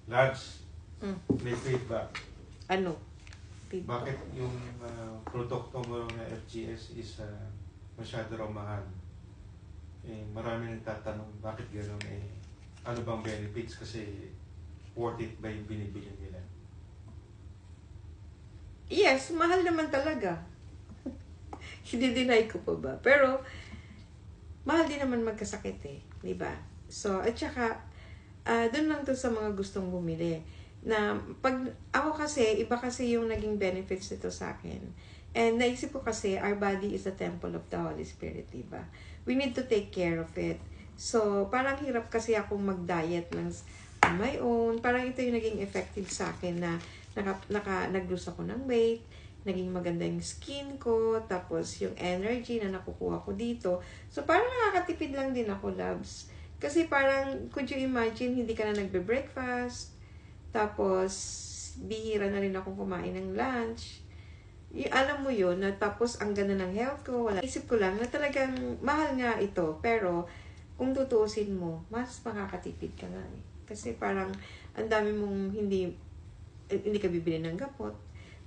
Labs, may feedback. Ano? Bakit yung produkto mo na FGS is masyado raw mahal? Marami nagtatanong, bakit gano'n? Ano bang benefits? Kasi worth it ba yung binibili nila? Yes, mahal naman talaga. Hindi-deny ko pa ba? Pero, mahal din naman magkasakit eh. Diba? So, at saka, doon lang to sa mga gustong bumili. Na, pag, ako kasi, iba kasi yung naging benefits nito sa akin. And naisip ko kasi, our body is the temple of the Holy Spirit, diba? We need to take care of it. So, parang hirap kasi akong mag-diet ng on my own. Parang ito yung naging effective sa akin na nag-lose ako ng weight, naging maganda yung skin ko, tapos yung energy na nakukuha ko dito. So, parang nakakatipid lang din ako, loves. Kasi parang, could you imagine, hindi ka na nagbe-breakfast, tapos, bihira na rin akong kumain ng lunch. Alam mo yun, na tapos ang ganda ng health ko, wala. Isip ko lang na talagang mahal nga ito, pero kung tutuusin mo, mas makakatipid ka nga eh. Kasi parang ang dami mong hindi ka bibili ng gamot,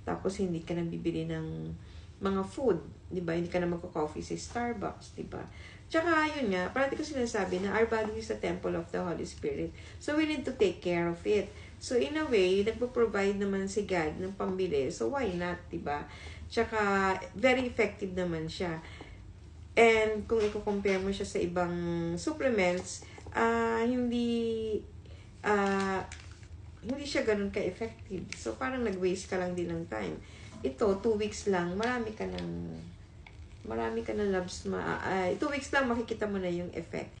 tapos hindi ka na bibili ng mga food, di ba? Hindi ka na magko-coffee sa Starbucks, di ba? Tsaka yun nga, parati ko sinasabi na our body is the temple of the Holy Spirit. So we need to take care of it. So in a way, nagpo-provide naman si God ng pambili. So why not, di ba? Tsaka very effective naman siya. And kung i-compare mo siya sa ibang supplements, hindi siya ganun ka-effective. So parang nag-waste ka lang din ng time. Ito, 2 weeks lang, marami ka ng labs 2 weeks lang makikita mo na yung effect.